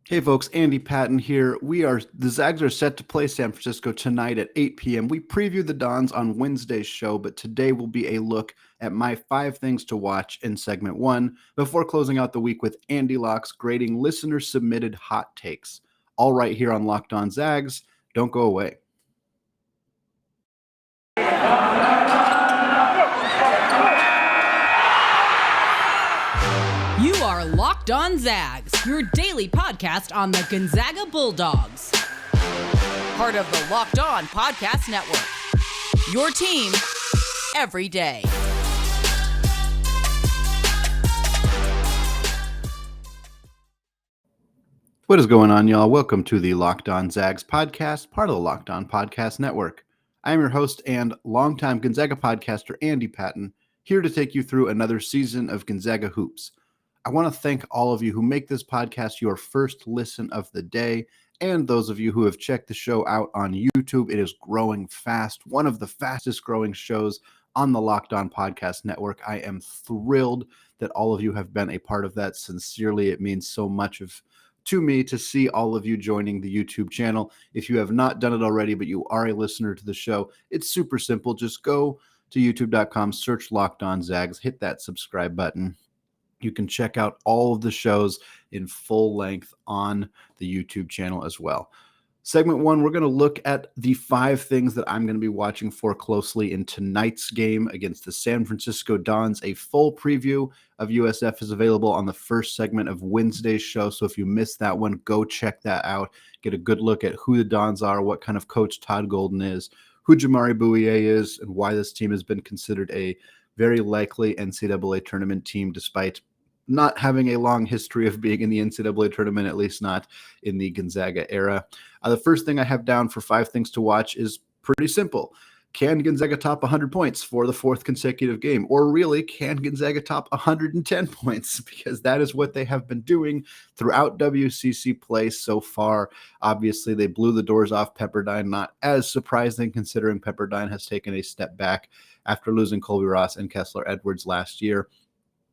Hey folks, Andy Patton here. The Zags are set to play San Francisco tonight at 8 p.m. We previewed the Dons on Wednesday's show, but today will be a look at my 5 things to watch in segment 1 before closing out the week with AndyLocks grading listener-submitted hot takes. All right here on Locked On Zags. Don't go away. You are Locked On Zags, your daily podcast on the Gonzaga Bulldogs. Part of the Locked On Podcast Network. Your team every day. What is going on, y'all? Welcome to the Locked On Zags podcast, part of the Locked On Podcast Network. I am your host and longtime Gonzaga podcaster, Andy Patton, here to take you through another season of Gonzaga Hoops. I want to thank all of you who make this podcast your first listen of the day, and those of you who have checked the show out on YouTube. It is growing fast, one of the fastest growing shows on the Locked On Podcast Network. I am thrilled that all of you have been a part of that. Sincerely, it means so much to me to see all of you joining the YouTube channel. If you have not done it already, but you are a listener to the show, it's super simple. Just go to youtube.com, search Locked On Zags, hit that subscribe button. You can check out all of the shows in full length on the YouTube channel as well. Segment 1, we're going to look at the 5 things that I'm going to be watching for closely in tonight's game against the San Francisco Dons. A full preview of USF is available on the first segment of Wednesday's show. So if you missed that one, go check that out. Get a good look at who the Dons are, what kind of coach Todd Golden is, who Jamari Bouye is, and why this team has been considered a very likely NCAA tournament team, despite not having a long history of being in the NCAA tournament, at least not in the Gonzaga era. The first thing I have down for 5 things to watch is pretty simple. Can Gonzaga top 100 points for the 4th consecutive game? Or really, can Gonzaga top 110 points? Because that is what they have been doing throughout WCC play so far. Obviously, they blew the doors off Pepperdine. Not as surprising considering Pepperdine has taken a step back after losing Colby Ross and Kessler Edwards last year.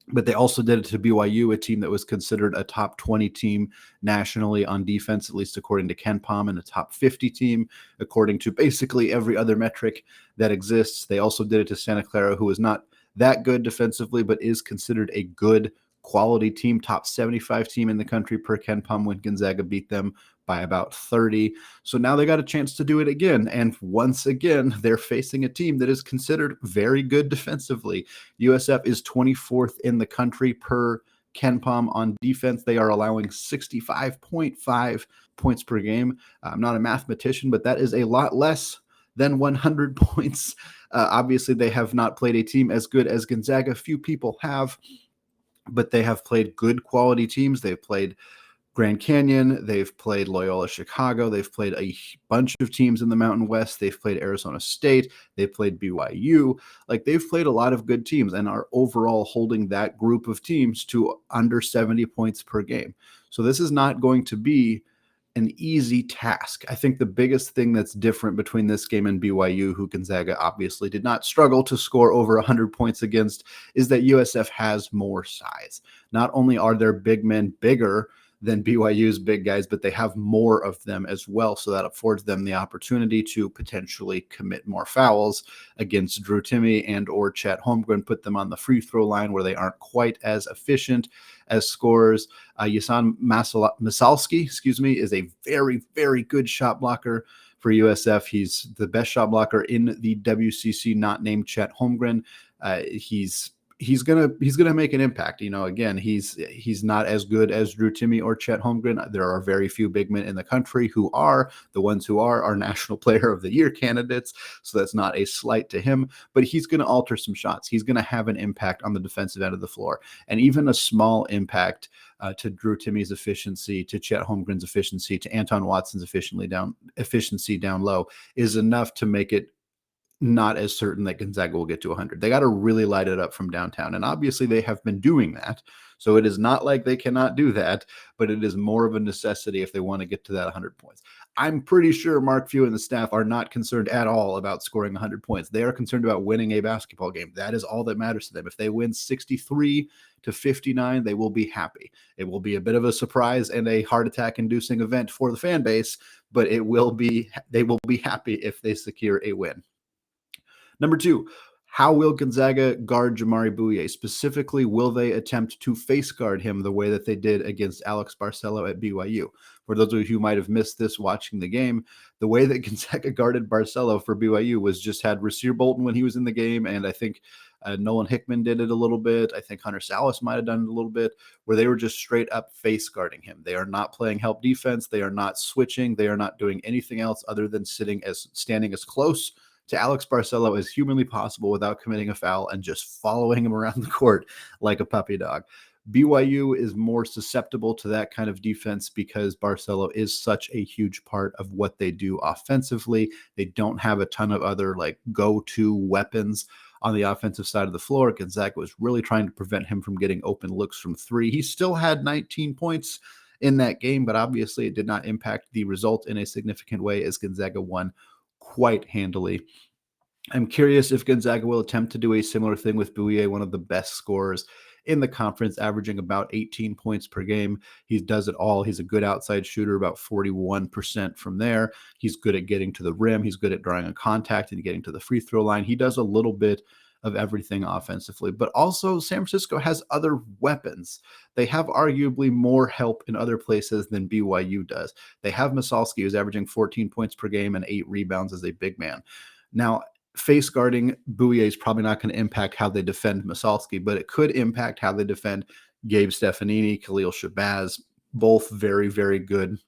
But they also did it to BYU, a team that was considered a top 20 team nationally on defense, at least according to KenPom, and a top 50 team, according to basically every other metric that exists. They also did it to Santa Clara, who is not that good defensively, but is considered a good quality team, top 75 team in the country per KenPom when Gonzaga beat them by about 30. So now they got a chance to do it again. And once again, they're facing a team that is considered very good defensively. USF is 24th in the country per KenPom on defense. They are allowing 65.5 points per game. I'm not a mathematician, but that is a lot less than 100 points. Obviously, they have not played a team as good as Gonzaga. Few people have, but they have played good quality teams. They've played Grand Canyon, they've played Loyola Chicago, they've played a bunch of teams in the Mountain West, they've played Arizona State, they've played BYU. Like, they've played a lot of good teams and are overall holding that group of teams to under 70 points per game. So this is not going to be an easy task. I think the biggest thing that's different between this game and BYU, who Gonzaga obviously did not struggle to score over 100 points against, is that USF has more size. Not only are their big men bigger than BYU's big guys, but they have more of them as well. So that affords them the opportunity to potentially commit more fouls against Drew Timme and or Chet Holmgren, put them on the free throw line where they aren't quite as efficient as scorers. Yasan Masalski, is a very, very good shot blocker for USF. He's the best shot blocker in the WCC, not named Chet Holmgren. He's gonna make an impact. Again, he's not as good as Drew Timme or Chet Holmgren. There are very few big men in the country who are. The ones who are National Player of the Year candidates. So that's not a slight to him, but he's going to alter some shots. He's going to have an impact on the defensive end of the floor, and even a small impact to Drew Timme's efficiency, to Chet Holmgren's efficiency, to Anton Watson's efficiency down low is enough to make it not as certain that Gonzaga will get to 100. They got to really light it up from downtown. And obviously they have been doing that. So it is not like they cannot do that, but it is more of a necessity if they want to get to that 100 points. I'm pretty sure Mark Few and the staff are not concerned at all about scoring 100 points. They are concerned about winning a basketball game. That is all that matters to them. If they win 63-59, they will be happy. It will be a bit of a surprise and a heart attack inducing event for the fan base, but they will be happy if they secure a win. Number 2, how will Gonzaga guard Jamari Bouye? Specifically, will they attempt to face guard him the way that they did against Alex Barcelo at BYU? For those of you who might have missed this watching the game, the way that Gonzaga guarded Barcelo for BYU was just had Rasir Bolton when he was in the game, and I think Nolan Hickman did it a little bit. I think Hunter Salas might have done it a little bit, where they were just straight up face guarding him. They are not playing help defense. They are not switching. They are not doing anything else other than standing as close to Alex Barcelo as humanly possible without committing a foul and just following him around the court like a puppy dog. BYU is more susceptible to that kind of defense because Barcelo is such a huge part of what they do offensively. They don't have a ton of other like go-to weapons on the offensive side of the floor. Gonzaga was really trying to prevent him from getting open looks from three. He still had 19 points in that game, but obviously it did not impact the result in a significant way as Gonzaga won quite handily. I'm curious if Gonzaga will attempt to do a similar thing with Bouye, one of the best scorers in the conference, averaging about 18 points per game. He does it all. He's a good outside shooter, about 41% from there. He's good at getting to the rim. He's good at drawing a contact and getting to the free throw line. He does a little bit of everything offensively, but also San Francisco has other weapons. They have arguably more help in other places than BYU does. They have Masalski, who's averaging 14 points per game and 8 rebounds as a big man. Now, face guarding Bouye is probably not going to impact how they defend Masalski, but it could impact how they defend Gabe Stefanini, Khalil Shabazz, both very, very good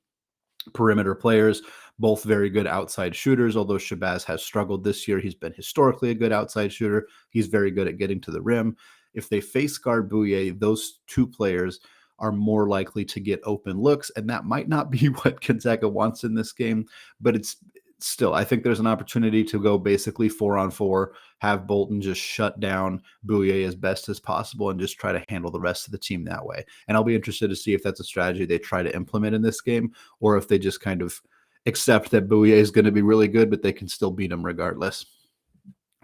perimeter players, both very good outside shooters. Although Shabazz has struggled this year, he's been historically a good outside shooter. He's very good at getting to the rim. If they face guard Bouye, those two players are more likely to get open looks, and that might not be what Gonzaga wants in this game, but it's still, I think there's an opportunity to go basically 4-on-4, have Bolton just shut down Bouye as best as possible and just try to handle the rest of the team that way. And I'll be interested to see if that's a strategy they try to implement in this game, or if they just kind of accept that Bouye is going to be really good, but they can still beat him regardless.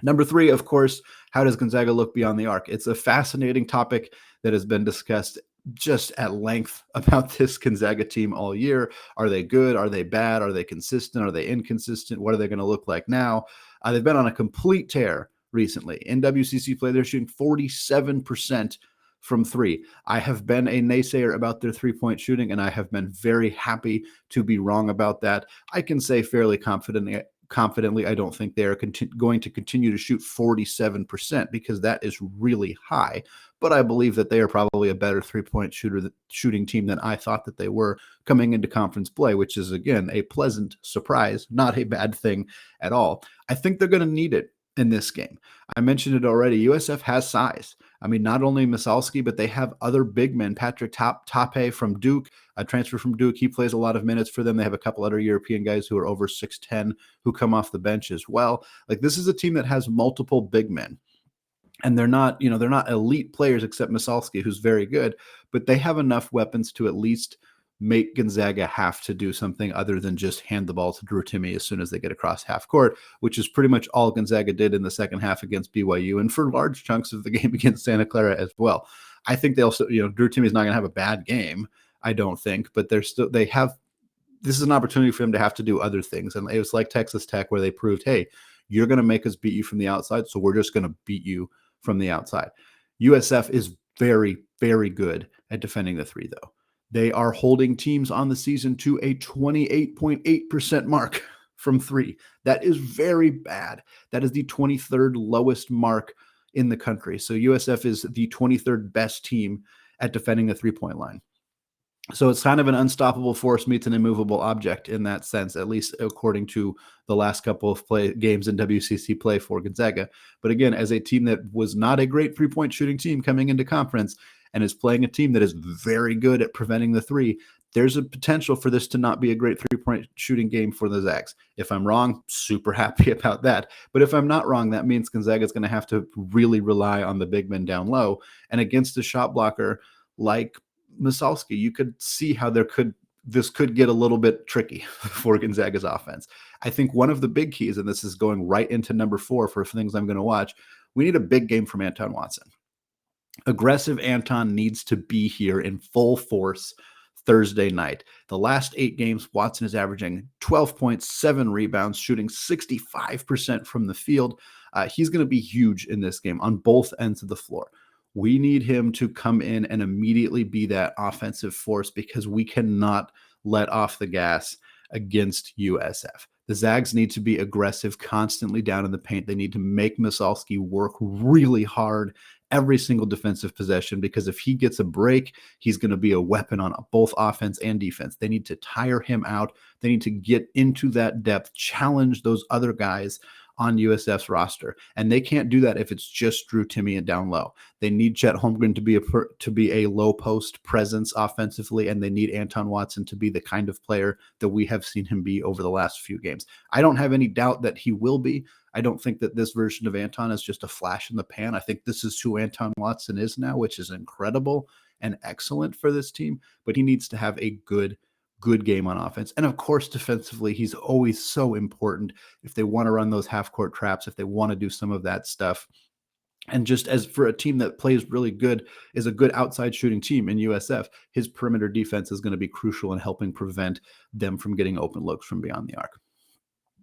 Number 3, of course, how does Gonzaga look beyond the arc? It's a fascinating topic that has been discussed just at length about this Gonzaga team all year. Are they good? Are they bad? Are they consistent? Are they inconsistent? What are they going to look like now? They've been on a complete tear recently. In WCC play, they're shooting 47% from three. I have been a naysayer about their three-point shooting, and I have been very happy to be wrong about that. I can say fairly confidently, I don't think they're going to continue to shoot 47% because that is really high. But I believe that they are probably a better three-point shooting team than I thought that they were coming into conference play, which is, again, a pleasant surprise, not a bad thing at all. I think they're going to need it in this game. I mentioned it already. USF has size. I mean, not only Masalski, but they have other big men. Patrick Tape from Duke, a transfer from Duke. He plays a lot of minutes for them. They have a couple other European guys who are over 6'10", who come off the bench as well. Like, this is a team that has multiple big men. And they're not elite players except Masalski, who's very good, but they have enough weapons to at least make Gonzaga have to do something other than just hand the ball to Drew Timme as soon as they get across half court, which is pretty much all Gonzaga did in the second half against BYU and for large chunks of the game against Santa Clara as well. I think they'll, Drew Timme is not going to have a bad game, I don't think, but this is an opportunity for them to have to do other things. And it was like Texas Tech, where they proved, hey, you're going to make us beat you from the outside, so we're just going to beat you from the outside. USF is very, very good at defending the three, though. They are holding teams on the season to a 28.8% mark from three. That is very bad. That is the 23rd lowest mark in the country. So USF is the 23rd best team at defending the three-point line. So it's kind of an unstoppable force meets an immovable object in that sense, at least according to the last couple of games in WCC play for Gonzaga. But again, as a team that was not a great three-point shooting team coming into conference and is playing a team that is very good at preventing the three, there's a potential for this to not be a great three-point shooting game for the Zags. If I'm wrong, super happy about that. But if I'm not wrong, that means Gonzaga is going to have to really rely on the big men down low. And against a shot blocker like Misalski. You could see how this could get a little bit tricky for Gonzaga's offense. I think one of the big keys, and this is going right into number 4 for things I'm going to watch, we need a big game from Anton Watson. Aggressive Anton needs to be here in full force Thursday night. The last 8 games, Watson is averaging 12.7 rebounds, shooting 65% from the field. He's going to be huge in this game on both ends of the floor. We need him to come in and immediately be that offensive force because we cannot let off the gas against USF. The Zags need to be aggressive, constantly down in the paint. They need to make Misalski work really hard every single defensive possession, because if he gets a break, he's going to be a weapon on both offense and defense. They need to tire him out. They need to get into that depth, challenge those other guys on USF's roster. And they can't do that if it's just Drew Timme and down low. They need Chet Holmgren to be a low post presence offensively, and they need Anton Watson to be the kind of player that we have seen him be over the last few games. I don't have any doubt that he will be. I don't think that this version of Anton is just a flash in the pan. I think this is who Anton Watson is now, which is incredible and excellent for this team, but he needs to have a good game on offense. And of course, defensively, he's always so important if they want to run those half-court traps, if they want to do some of that stuff. And just as for a team that plays really good, is a good outside shooting team in USF, his perimeter defense is going to be crucial in helping prevent them from getting open looks from beyond the arc.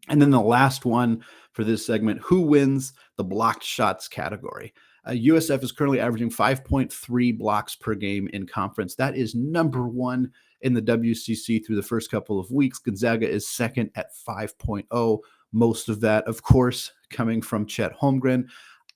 And then the last one for this segment, who wins the blocked shots category? USF is currently averaging 5.3 blocks per game in conference. That is number 1 in the WCC through the first couple of weeks. Gonzaga is second at 5.0. Most of that, of course, coming from Chet Holmgren.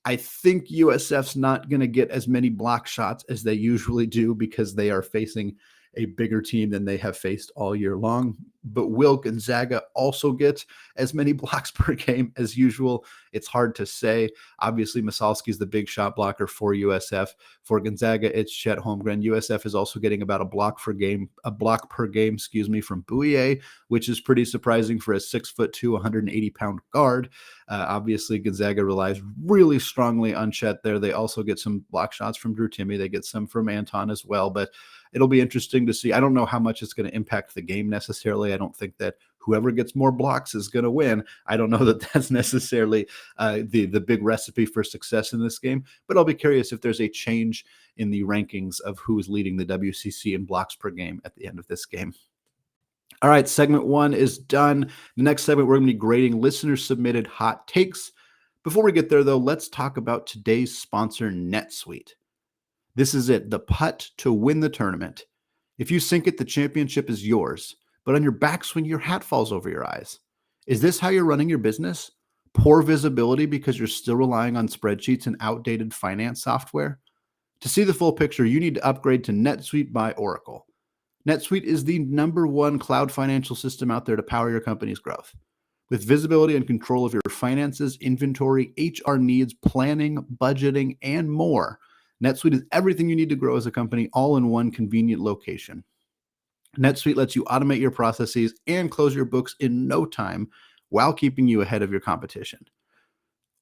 I think USF's not going to get as many block shots as they usually do because they are facing a bigger team than they have faced all year long. But will Gonzaga also get as many blocks per game as usual? It's hard to say. Obviously, Misalski is the big shot blocker for USF. For Gonzaga, it's Chet Holmgren. USF is also getting about a block per game, from Bouye, which is pretty surprising for a 6'2", 180-pound guard. Obviously, Gonzaga relies really strongly on Chet there. They also get some block shots from Drew Timme. They get some from Anton as well, but it'll be interesting to see. I don't know how much it's going to impact the game necessarily. I don't think that whoever gets more blocks is going to win. I don't know that that's necessarily the big recipe for success in this game, but I'll be curious if there's a change in the rankings of who is leading the WCC in blocks per game at the end of this game. All right, segment 1 is done. The next segment, we're going to be grading listener-submitted hot takes. Before we get there, though, let's talk about today's sponsor, NetSuite. This is it, the putt to win the tournament. If you sink it, the championship is yours. But on your backswing, your hat falls over your eyes. Is this how you're running your business? Poor visibility because you're still relying on spreadsheets and outdated finance software? To see the full picture, you need to upgrade to NetSuite by Oracle. NetSuite is the #1 cloud financial system out there to power your company's growth. With visibility and control of your finances, inventory, HR needs, planning, budgeting, and more, NetSuite is everything you need to grow as a company, all in one convenient location. NetSuite lets you automate your processes and close your books in no time while keeping you ahead of your competition.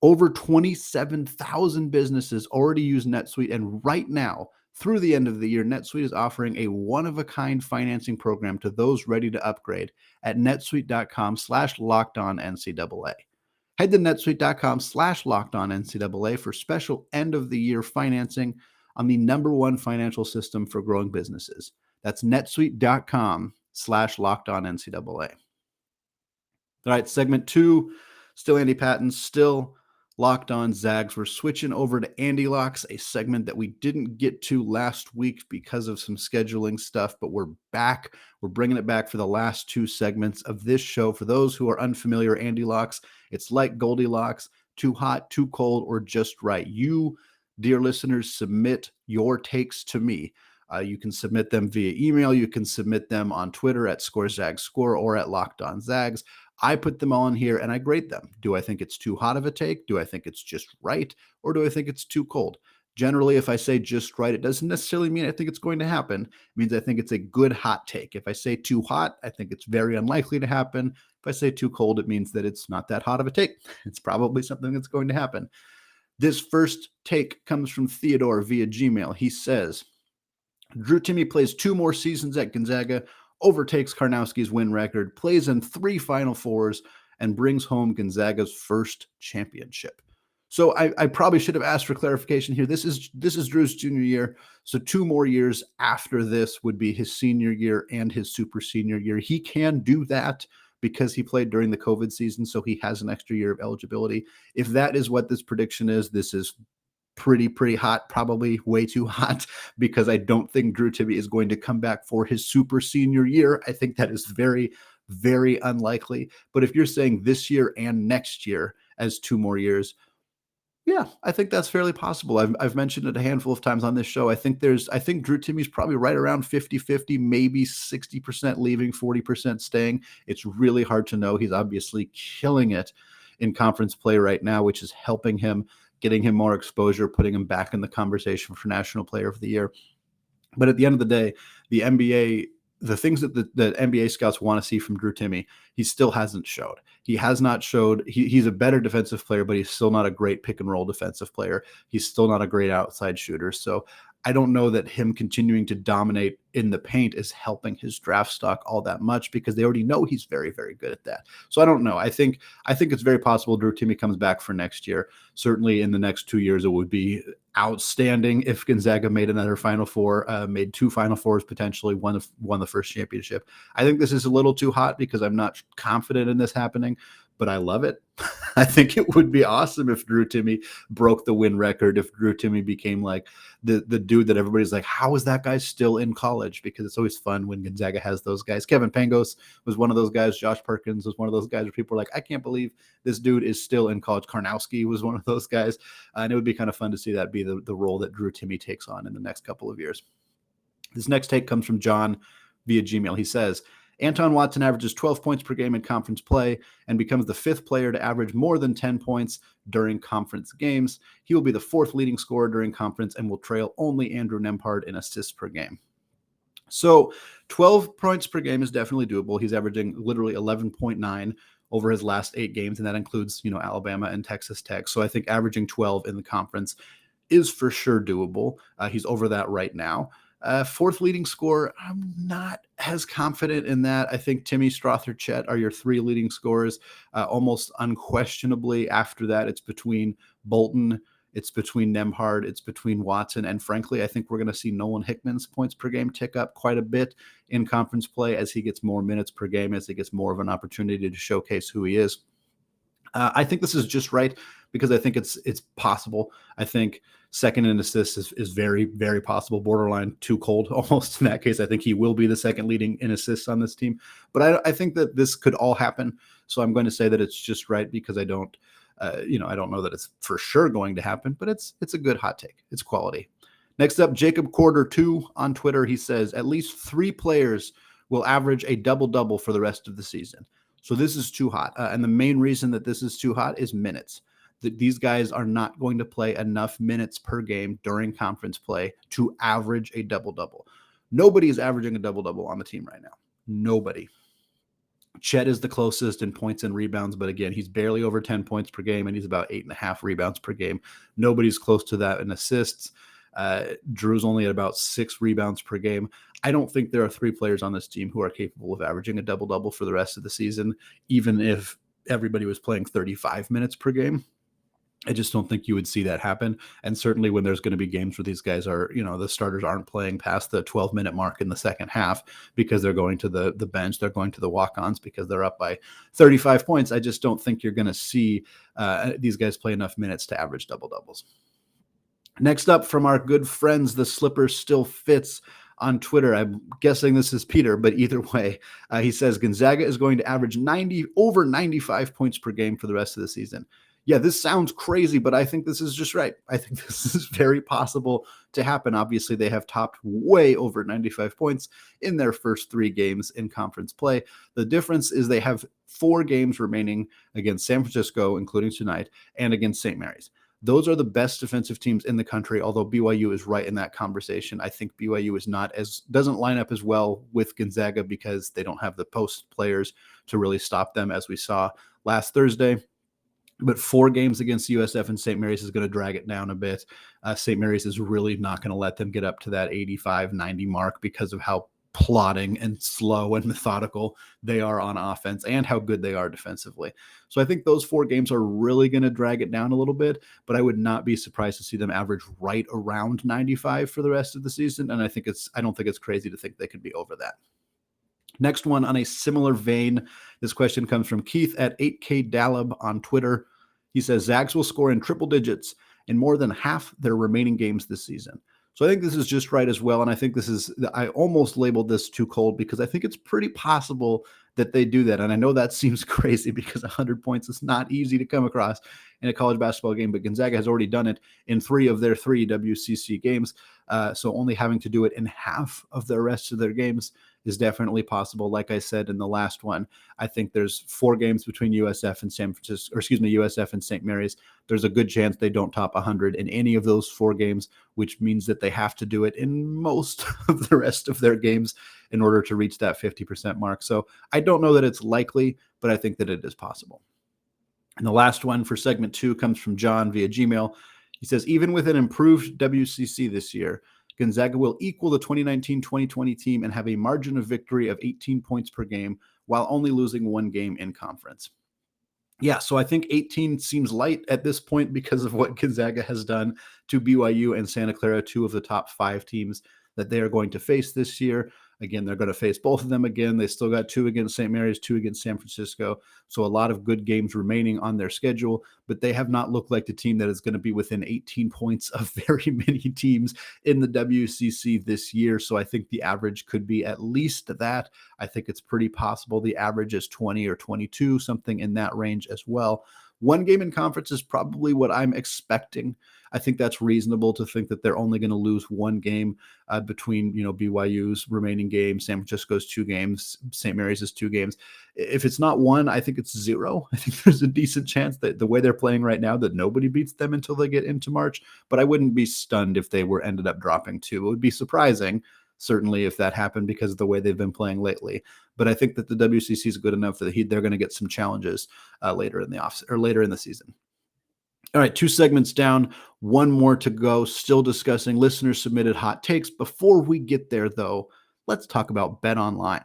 Over 27,000 businesses already use NetSuite, and right now, through the end of the year, NetSuite is offering a one-of-a-kind financing program to those ready to upgrade at netsuite.com/lockedonncaa. Head to netsuite.com/lockedonncaa for special end-of-the-year financing on the #1 financial system for growing businesses. That's netsuite.com/lockedonncaa. All right, segment 2, still Andy Patton, still Locked On Zags. We're switching over to AndyLocks, a segment that we didn't get to last week because of some scheduling stuff, but we're back. We're bringing it back for the last 2 segments of this show. For those who are unfamiliar, AndyLocks, it's like Goldilocks, too hot, too cold, or just right. You, dear listeners, submit your takes to me. You can submit them via email. You can submit them on Twitter at ScoreZagsScore or at LockedOnZags. I put them all in here and I grade them. Do I think it's too hot of a take? Do I think it's just right? Or do I think it's too cold? Generally, if I say just right, it doesn't necessarily mean I think it's going to happen. It means I think it's a good hot take. If I say too hot, I think it's very unlikely to happen. If I say too cold, it means that it's not that hot of a take. It's probably something that's going to happen. This first take comes from Theodore via Gmail. He says, Drew Timme plays 2 more seasons at Gonzaga, overtakes Karnowski's win record, plays in 3 Final Fours, and brings home Gonzaga's first championship. So I probably should have asked for clarification here. This is Drew's junior year. So 2 more years after this would be his senior year and his super senior year. He can do that because he played during the COVID season, so he has an extra year of eligibility. If that is what this prediction is, this is pretty hot, probably way too hot, because I don't think Drew Timme is going to come back for his super senior year. I think that is very, very unlikely. But if you're saying this year and next year as 2 more years, yeah, I think that's fairly possible. I've mentioned it a handful of times on this show. I think Drew Timme's probably right around 50-50, maybe 60% leaving, 40% staying. It's really hard to know. He's obviously killing it in conference play right now, which is helping him, getting him more exposure, putting him back in the conversation for National Player of the Year. But at the end of the day, the NBA, the things that the NBA scouts want to see from Drew Timme, he still hasn't showed. He has not showed. He's a better defensive player, but he's still not a great pick and roll defensive player. He's still not a great outside shooter. So I don't know that him continuing to dominate in the paint is helping his draft stock all that much, because they already know he's very, very good at that. So I don't know. I think it's very possible Drew Timme comes back for next year. Certainly in the next 2 years, it would be outstanding if Gonzaga made another Final Four, made 2 Final Fours, potentially won the first championship. I think this is a little too hot because I'm not confident in this happening, but I love it. I think it would be awesome if Drew Timme broke the win record, if Drew Timme became like the dude that everybody's like, how is that guy still in college? Because it's always fun when Gonzaga has those guys. Kevin Pangos was one of those guys. Josh Perkins was one of those guys where people are like, I can't believe this dude is still in college. Karnowski was one of those guys. And it would be kind of fun to see that be the role that Drew Timme takes on in the next couple of years. This next take comes from John via Gmail. He says, Anton Watson averages 12 points per game in conference play and becomes the 5th player to average more than 10 points during conference games. He will be the 4th leading scorer during conference and will trail only Andrew Nembhard in assists per game. So 12 points per game is definitely doable. He's averaging literally 11.9 over his last 8 games, and that includes, Alabama and Texas Tech. So I think averaging 12 in the conference is for sure doable. He's over that right now. 4th leading scorer, I'm not as confident in that. I think Timme, Strother, Chet are your 3 leading scorers. Almost unquestionably after that, it's between Bolton, it's between Nembhard, it's between Watson, and frankly, I think we're going to see Nolan Hickman's points per game tick up quite a bit in conference play as he gets more minutes per game, as he gets more of an opportunity to showcase who he is. I think this is just right because I think it's possible. I think second in assists is very, very possible, borderline too cold almost in that case. I think he will be the second leading in assists on this team. But I think that this could all happen. So I'm going to say that it's just right because I don't know that it's for sure going to happen, but it's a good hot take. It's quality. Next up, Jacob Quarter 2 on Twitter. He says at least 3 players will average a double-double for the rest of the season. So this is too hot. And the main reason that this is too hot is minutes. That these guys are not going to play enough minutes per game during conference play to average a double-double. Nobody is averaging a double-double on the team right now. Nobody. Chet is the closest in points and rebounds, but again, he's barely over 10 points per game, and he's about 8.5 rebounds per game. Nobody's close to that in assists. Drew's only at about 6 rebounds per game. I don't think there are 3 players on this team who are capable of averaging a double-double for the rest of the season, even if everybody was playing 35 minutes per game. I just don't think you would see that happen. And certainly when there's going to be games where these guys are, the starters aren't playing past the 12-minute mark in the second half because they're going to the bench, they're going to the walk-ons because they're up by 35 points. I just don't think you're going to see these guys play enough minutes to average double-doubles. Next up from our good friends, the Slipper Still Fits on Twitter. I'm guessing this is Peter, but either way, he says Gonzaga is going to average over 95 points per game for the rest of the season. Yeah, this sounds crazy, but I think this is just right. I think this is very possible to happen. Obviously, they have topped way over 95 points in their first 3 games in conference play. The difference is they have 4 games remaining against San Francisco, including tonight, and against St. Mary's. Those are the best defensive teams in the country, although BYU is right in that conversation. I think BYU doesn't line up as well with Gonzaga because they don't have the post players to really stop them, as we saw last Thursday. But 4 games against USF and St. Mary's is going to drag it down a bit. St. Mary's is really not going to let them get up to that 85, 90 mark because of how plodding and slow and methodical they are on offense and how good they are defensively. So I think those 4 games are really going to drag it down a little bit, but I would not be surprised to see them average right around 95 for the rest of the season. And I don't think it's crazy to think they could be over that. Next one on a similar vein. This question comes from Keith at 8K Dalab on Twitter. He says, Zags will score in triple digits in more than half their remaining games this season. So I think this is just right as well. And I think I almost labeled this too cold because I think it's pretty possible that they do that. And I know that seems crazy because 100 points is not easy to come across in a college basketball game, but Gonzaga has already done it in 3 of their 3 WCC games. So only having to do it in half of the rest of their games is definitely possible. Like I said in the last one, I think there's 4 games between USF and USF and St. Mary's. There's a good chance they don't top 100 in any of those 4 games, which means that they have to do it in most of the rest of their games in order to reach that 50% mark. So I don't know that it's likely, but I think that it is possible. And the last one for segment 2 comes from John via Gmail. He says, even with an improved WCC this year, Gonzaga will equal the 2019-2020 team and have a margin of victory of 18 points per game while only losing 1 game in conference. Yeah, so I think 18 seems light at this point because of what Gonzaga has done to BYU and Santa Clara, 2 of the top 5 teams that they are going to face this year. Again, they're going to face both of them again. They still got 2 against St. Mary's, 2 against San Francisco. So a lot of good games remaining on their schedule, but they have not looked like the team that is going to be within 18 points of very many teams in the WCC this year. So I think the average could be at least that. I think it's pretty possible the average is 20 or 22, something in that range as well. 1 game in conference is probably what I'm expecting. I think that's reasonable to think that they're only going to lose 1 game between, BYU's remaining games, San Francisco's 2 games, St. Mary's is 2 games. If it's not 1, I think it's 0. I think there's a decent chance that the way they're playing right now that nobody beats them until they get into March. But I wouldn't be stunned if they ended up dropping 2. It would be surprising, certainly, if that happened because of the way they've been playing lately. But I think that the WCC is good enough that they're going to get some challenges later in the season. All right, 2 segments down, 1 more to go. Still discussing listener submitted hot takes. Before we get there, though, let's talk about BetOnline.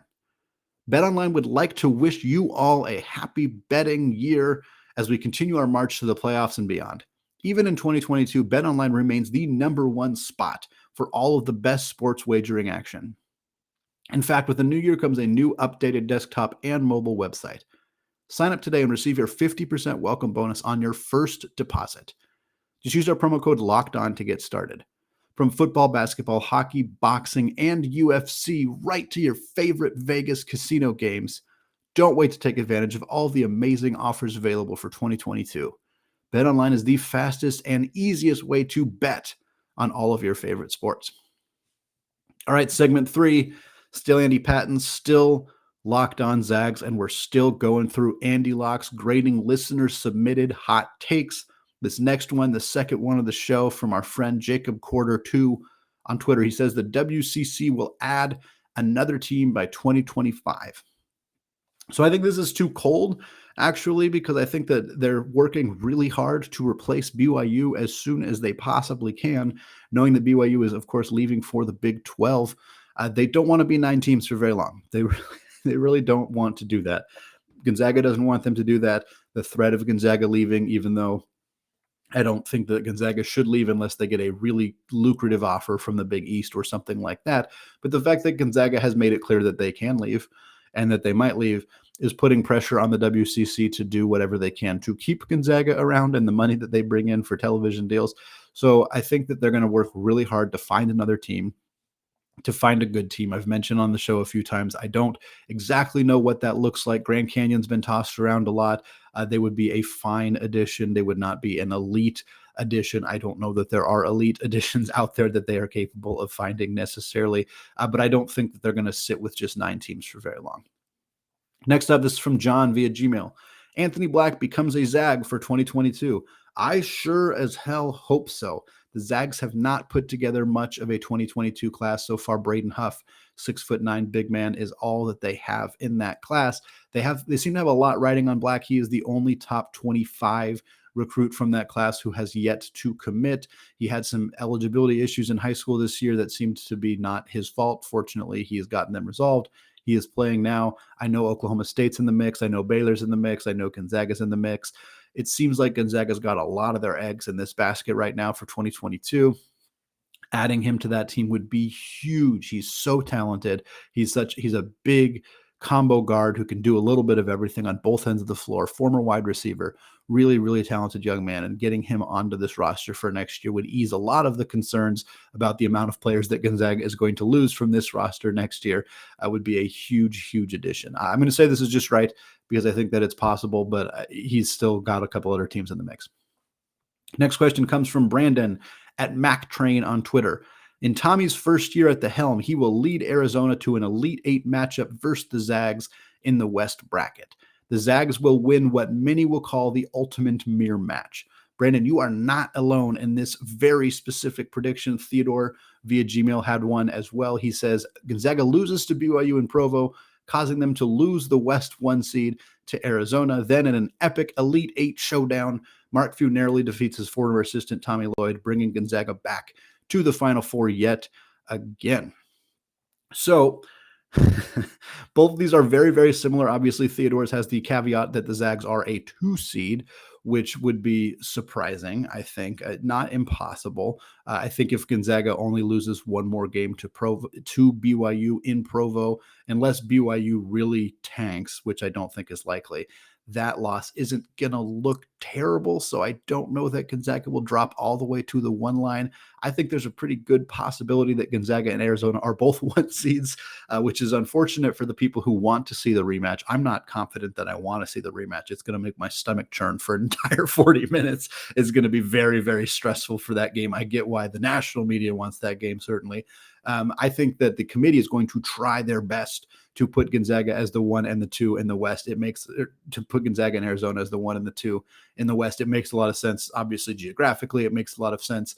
BetOnline would like to wish you all a happy betting year as we continue our march to the playoffs and beyond. Even in 2022, BetOnline remains the #1 spot for all of the best sports wagering action. In fact, with the new year comes a new updated desktop and mobile website. Sign up today and receive your 50% welcome bonus on your first deposit. Just use our promo code LOCKEDON to get started. From football, basketball, hockey, boxing, and UFC, right to your favorite Vegas casino games, don't wait to take advantage of all the amazing offers available for 2022. BetOnline is the fastest and easiest way to bet on all of your favorite sports. All right, segment 3, still Andy Patton, still Locked On Zags, and we're still going through AndyLocks, grading listener submitted hot takes. This next one, the second one of the show, from our friend Jacob Quarter 2 on Twitter. He says the WCC will add another team by 2025. So I think this is too cold, actually, because I think that they're working really hard to replace BYU as soon as they possibly can, knowing that BYU is, of course, leaving for the Big 12. They don't want to be 9 teams for very long. They really don't want to do that. Gonzaga doesn't want them to do that. The threat of Gonzaga leaving, even though I don't think that Gonzaga should leave unless they get a really lucrative offer from the Big East or something like that. But the fact that Gonzaga has made it clear that they can leave and that they might leave is putting pressure on the WCC to do whatever they can to keep Gonzaga around and the money that they bring in for television deals. So I think that they're going to work really hard to find another team, to find a good team. I've mentioned on the show a few times, I don't exactly know what that looks like. Grand Canyon's been tossed around a lot. They would be a fine addition. They would not be an elite addition. I don't know that there are elite additions out there that they are capable of finding necessarily, but I don't think that they're going to sit with just 9 teams for very long. Next up, this is from John via Gmail. Anthony Black becomes a Zag for 2022. I sure as hell hope so. The Zags have not put together much of a 2022 class so far. Braden Huff, 6'9" big man, is all that they have in that class. They seem to have a lot riding on black. He is the only top 25 recruit from that class who has yet to commit. He had some eligibility issues in high school this year that seemed to be not his fault. Fortunately, he has gotten them resolved. He is playing now. I know Oklahoma State's in the mix. I know Baylor's in the mix. I know Gonzaga's in the mix. It seems like Gonzaga's got a lot of their eggs in this basket right now for 2022. Adding him to that team would be huge. He's so talented. He's a big combo guard who can do a little bit of everything on both ends of the floor. Former wide receiver, really, really talented young man. And getting him onto this roster for next year would ease a lot of the concerns about the amount of players that Gonzaga is going to lose from this roster next year. Would be a huge, huge addition. I'm going to say this is just right because I think that it's possible, but he's still got a couple other teams in the mix. Next question comes from Brandon at MacTrain on Twitter. In Tommy's first year at the helm, he will lead Arizona to an Elite Eight matchup versus the Zags in the West bracket. The Zags will win what many will call the ultimate mirror match. Brandon, you are not alone in this very specific prediction. Theodore via Gmail had one as well. He says Gonzaga loses to BYU in Provo, causing them to lose the West 1 seed to Arizona. Then in an epic Elite Eight showdown, Mark Few narrowly defeats his former assistant Tommy Lloyd, bringing Gonzaga back to the Final Four yet again. So both of these are very, very similar. Obviously, Theodore's has the caveat that the Zags are a 2 seed, which would be surprising, I think. Not impossible. I think if Gonzaga only loses one more game to BYU in Provo, unless BYU really tanks, which I don't think is likely, that loss isn't going to look terrible. So I don't know that Gonzaga will drop all the way to the 1 line. I think there's a pretty good possibility that Gonzaga and Arizona are both 1 seeds, which is unfortunate for the people who want to see the rematch. I'm not confident that I want to see the rematch. It's going to make my stomach churn for an entire 40 minutes. It's going to be very, very stressful for that game. I get why the national media wants that game, certainly. I think that the committee is going to try their best to put Gonzaga as the 1 and the 2 in the West. To put Gonzaga and Arizona as the 1 and the 2 in the West. It makes a lot of sense. Obviously, geographically, it makes a lot of sense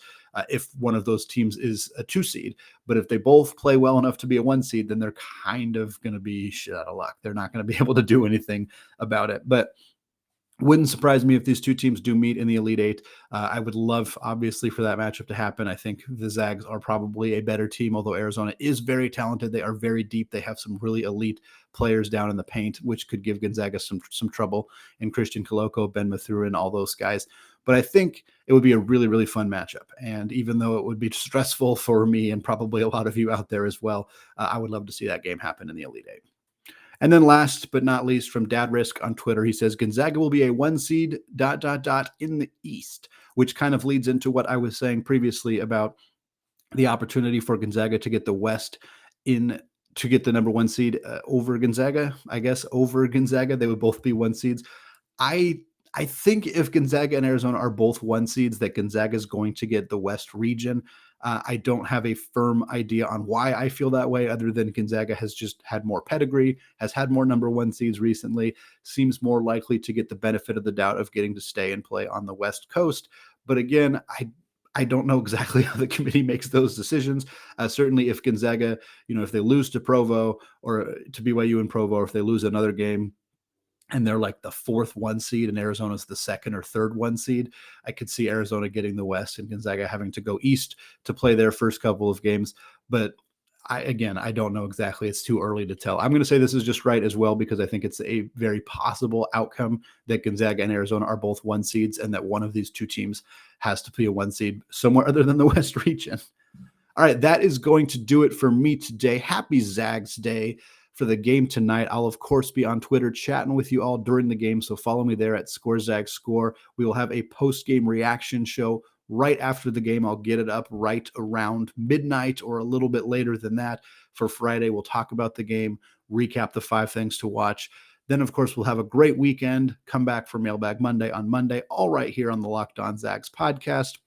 if one of those teams is a 2 seed. But if they both play well enough to be a 1 seed, then they're kind of going to be shit out of luck. They're not going to be able to do anything about it. But wouldn't surprise me if these two teams do meet in the Elite Eight. I would love, obviously, for that matchup to happen. I think the Zags are probably a better team, although Arizona is very talented. They are very deep. They have some really elite players down in the paint, which could give Gonzaga some trouble in Christian Koloko, Ben Mathurin, all those guys. But I think it would be a really, really fun matchup. And even though it would be stressful for me and probably a lot of you out there as well, I would love to see that game happen in the Elite Eight. And then last but not least, from Dad Risk on Twitter, he says Gonzaga will be a 1 seed ... in the East, which kind of leads into what I was saying previously about the opportunity for Gonzaga to get the West to get the number 1 seed over Gonzaga. I guess over Gonzaga, they would both be 1 seeds. I think if Gonzaga and Arizona are both 1 seeds, that Gonzaga is going to get the West region. I don't have a firm idea on why I feel that way, other than Gonzaga has just had more pedigree, has had more number 1 seeds recently, seems more likely to get the benefit of the doubt of getting to stay and play on the West Coast. But again, I don't know exactly how the committee makes those decisions. Certainly if Gonzaga, if they lose to Provo or to BYU in Provo, or if they lose another game, and they're like the 4th 1 seed and Arizona's the 2nd or 3rd 1 seed, I could see Arizona getting the West and Gonzaga having to go East to play their first couple of games. But I don't know exactly. It's too early to tell. I'm going to say this is just right as well, because I think it's a very possible outcome that Gonzaga and Arizona are both 1 seeds and that one of these two teams has to be a 1 seed somewhere other than the West region. All right, that is going to do it for me today. Happy Zags Day. For the game tonight, I'll of course be on Twitter chatting with you all during the game, so follow me there at ScoreZagsScore. We will have a post-game reaction show right after the game. I'll get it up right around midnight or a little bit later than that for Friday. We'll talk about the game, recap the 5 things to watch. Then, of course, we'll have a great weekend. Come back for Mailbag Monday on Monday, all right here on the Locked On Zags podcast.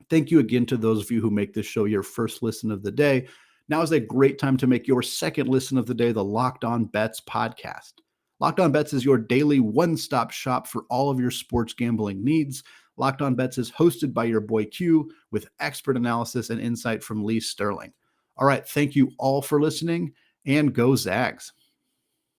Thank you again to those of you who make this show your first listen of the day. Now is a great time to make your second listen of the day, the Locked On Bets podcast. Locked On Bets is your daily one-stop shop for all of your sports gambling needs. Locked On Bets is hosted by your boy Q with expert analysis and insight from Lee Sterling. All right, thank you all for listening, and go Zags.